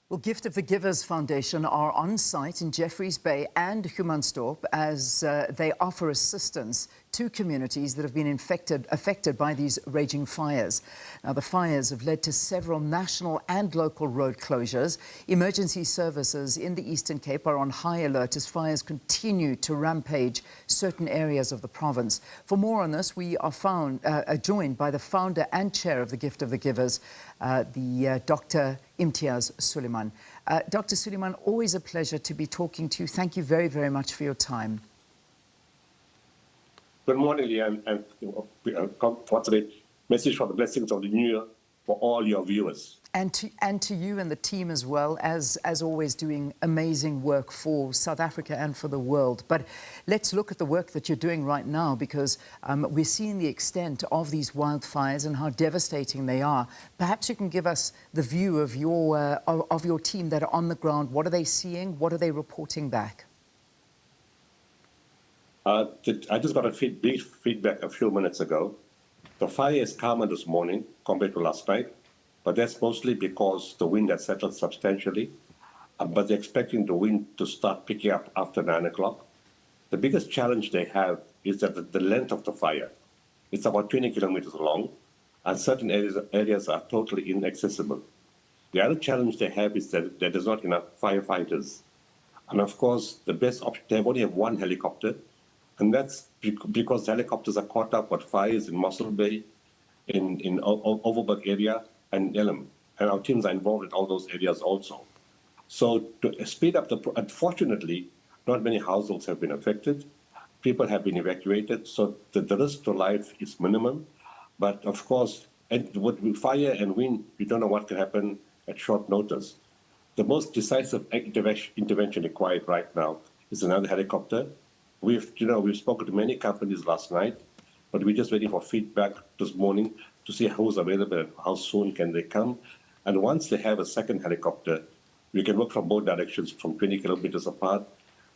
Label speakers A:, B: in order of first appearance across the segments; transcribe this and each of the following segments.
A: Well, Gift of the Givers Foundation are on site in Jeffreys Bay and Humansdorp as they offer assistance to communities that have been affected by these raging fires. Now, the fires have led to several national and local road closures. Emergency services in the Eastern Cape are on high alert as fires continue to rampage certain areas of the province. For more on this, we are joined by the founder and chair of the Gift of the Givers, Dr Imtiaz Sooliman. Dr. Sooliman, always a pleasure to be talking to you. Thank you very, very much for your time.
B: Good morning, Leanne, and what's the message for the blessings of the New Year for all your viewers.
A: And to you and the team as well, as always, doing amazing work for South Africa and for the world. But let's look at the work that you're doing right now, because we're seeing the extent of these wildfires and how devastating they are. Perhaps you can give us the view of your team that are on the ground. What are they seeing? What are they reporting back?
B: I just got a brief feedback a few minutes ago. The fire is calmer this morning compared to last night, but that's mostly because the wind has settled substantially. But they're expecting the wind to start picking up after 9 o'clock. The biggest challenge they have is that the length of the fire. It's about 20 kilometers long, and certain areas are totally inaccessible. The other challenge they have is that there's not enough firefighters. And of course, the best option, they only have one helicopter, and that's because the helicopters are caught up with fires in Mossel Bay, in Overberg area, and Elim. And our teams are involved in all those areas also. So to speed up unfortunately, not many households have been affected. People have been evacuated, so the risk to life is minimum. But of course, with fire and wind, you don't know what can happen at short notice. The most decisive intervention required right now is another helicopter. We've spoken to many companies last night, but we're just waiting for feedback this morning to see who's available and how soon can they come. And once they have a second helicopter, we can work from both directions from 20 kilometers apart,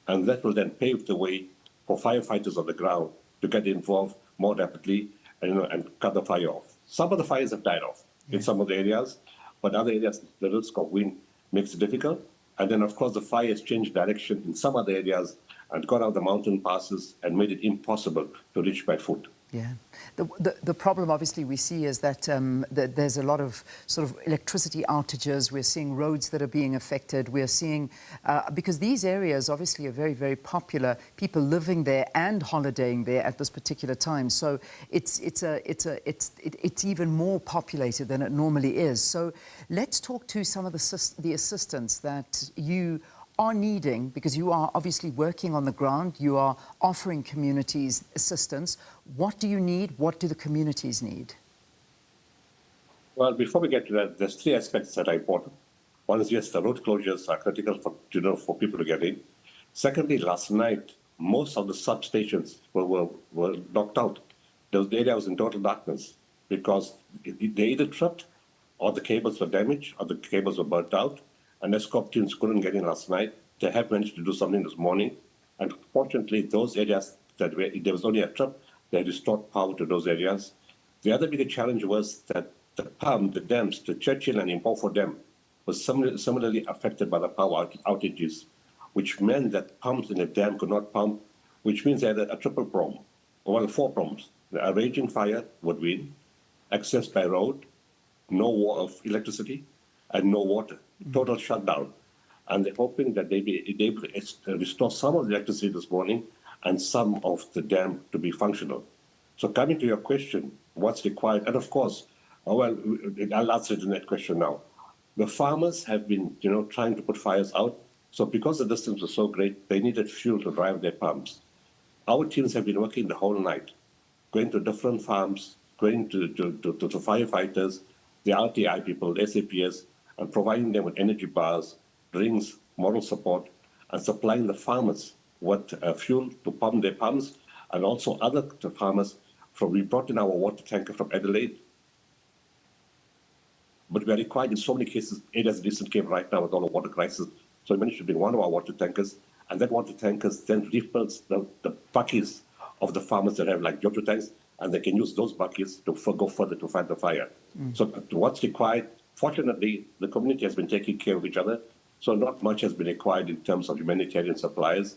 B: and that will then pave the way for firefighters on the ground to get involved more rapidly and cut the fire off. Some of the fires have died off in some of the areas, but other areas, the risk of wind makes it difficult. And then, of course, the fire has changed direction in some other areas and got out the mountain passes and made it impossible to reach by foot.
A: Yeah. The problem, obviously, we see is that there's a lot of sort of electricity outages. We're seeing roads that are being affected. We're seeing, because these areas obviously are very, very popular, people living there and holidaying there at this particular time. So it's even more populated than it normally is. So let's talk to some of the assistance that you are needing, because you are obviously working on the ground, you are offering communities assistance. What do you need? What do the communities need?
B: Well, before we get to that, there's three aspects that are important. One is, yes, the road closures are critical for people to get in. Secondly, last night, most of the substations were knocked out. The area was in total darkness because they either tripped or the cables were damaged or the cables were burnt out. And ESCOP teams couldn't get in last night. They have managed to do something this morning. And fortunately, those areas that there was only a trip, they restored power to those areas. The other big challenge was that the dams, the Churchill and Impofo Dam, was similarly affected by the power outages, which meant that pumps in the dam could not pump, which means they had a triple problem, well, four problems. A raging fire with wind, access by road, no electricity, and no water. Total shutdown. And they're hoping that they'll be able to restore some of the electricity this morning and some of the dam to be functional. So coming to your question, what's required? And of course, well, I'll answer that question now. The farmers have been, trying to put fires out. So because the distance was so great, they needed fuel to drive their pumps. Our teams have been working the whole night, going to different farms, going to firefighters, the RTI people, the SAPS, and providing them with energy bars, drinks, moral support, and supplying the farmers with fuel to pump their pumps, and also other farmers. We brought in our water tanker from Adelaide. But we are required in so many cases, areas of the Eastern Cape right now with all the water crisis. So we managed to bring one of our water tankers, and that water tankers then refills the buckets of the farmers that have like Jojo tanks, and they can use those buckets to go further to fight the fire. So what's required? Fortunately, the community has been taking care of each other, so not much has been required in terms of humanitarian supplies.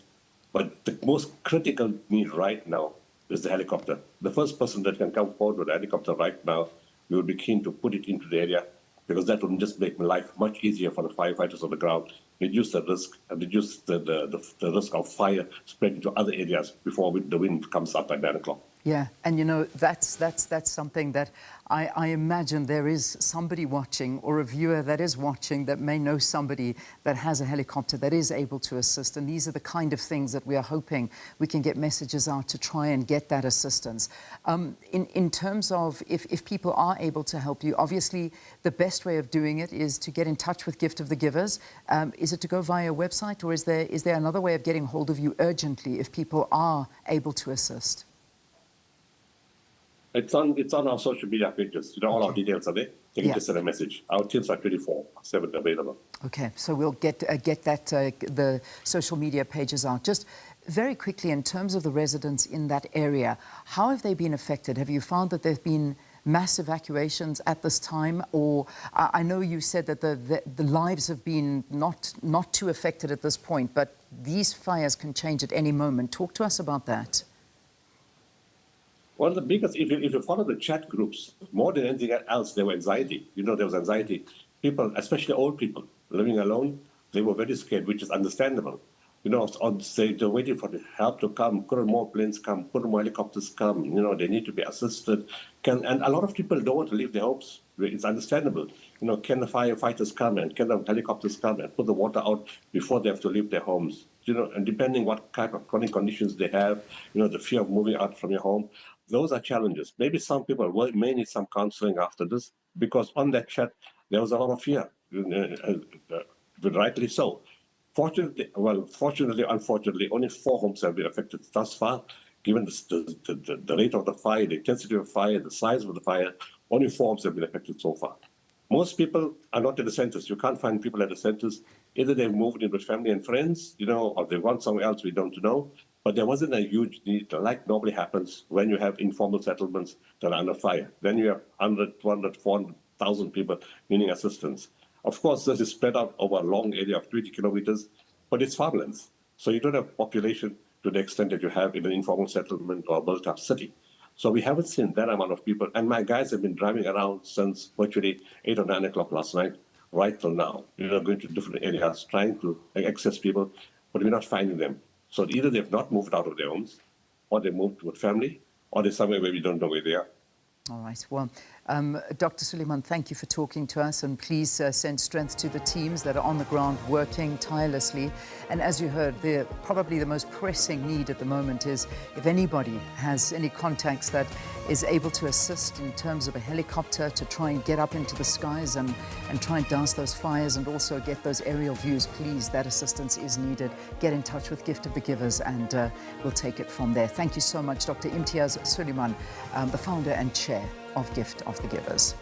B: But the most critical need right now is the helicopter. The first person that can come forward with a helicopter right now, we would be keen to put it into the area, because that will just make life much easier for the firefighters on the ground, reduce the risk, and reduce the risk of fire spreading to other areas before the wind comes up at 9 o'clock.
A: Yeah, and you know, that's something that I imagine there is somebody watching, or a viewer that is watching, that may know somebody that has a helicopter that is able to assist. And these are the kind of things that we are hoping we can get messages out to try and get that assistance. In terms of if people are able to help you, obviously the best way of doing it is to get in touch with Gift of the Givers. Is it to go via a website, or is there another way of getting hold of you urgently if people are able to assist?
B: It's on our social media pages. You know, all our details are there. You can just send a message. Our teams are 24/7 available.
A: Okay, so we'll get that the social media pages out. Just very quickly, in terms of the residents in that area, how have they been affected? Have you found that there have been mass evacuations at this time? Or I know you said that the lives have been not too affected at this point, but these fires can change at any moment. Talk to us about that.
B: One of the biggest, if you follow the chat groups, more than anything else, there was anxiety. You know, there was anxiety. People, especially old people, living alone, they were very scared, which is understandable. You know, they're waiting for the help to come. Couldn't more planes come? Couldn't more helicopters come? You know, they need to be assisted. And a lot of people don't want to leave their homes. It's understandable. You know, can the firefighters come, and can the helicopters come and put the water out before they have to leave their homes? You know, and depending what kind of chronic conditions they have, you know, the fear of moving out from your home, those are challenges. Maybe some people may need some counseling after this, because on that chat, there was a lot of fear, but rightly so. Fortunately, unfortunately, only 4 homes have been affected thus far. Given the rate of the fire, the intensity of the fire, the size of the fire, only 4 homes have been affected so far. Most people are not at the centers. You can't find people at the centers. Either they've moved in with family and friends, you know, or they've gone somewhere else, we don't know. But there wasn't a huge need, like normally happens when you have informal settlements that are under fire. Then you have 100, 200, 400,000 people needing assistance. Of course, this is spread out over a long area of 20 kilometers, but it's farmlands. So you don't have population to the extent that you have in an informal settlement or a built-up city. So we haven't seen that amount of people. And my guys have been driving around since virtually 8 or 9 o'clock last night, right till now. You know, going to different areas, trying to access people, but we're not finding them. So either they've not moved out of their homes, or they moved with family, or they're somewhere where we don't know where they are.
A: All right. Well, Dr. Sooliman, thank you for talking to us, and please send strength to the teams that are on the ground working tirelessly. And as you heard, probably the most pressing need at the moment is if anybody has any contacts that is able to assist in terms of a helicopter to try and get up into the skies and try and douse those fires and also get those aerial views, please, that assistance is needed. Get in touch with Gift of the Givers, and we'll take it from there. Thank you so much, Dr. Imtiaz Sooliman, the founder and chair of Gift of the Givers.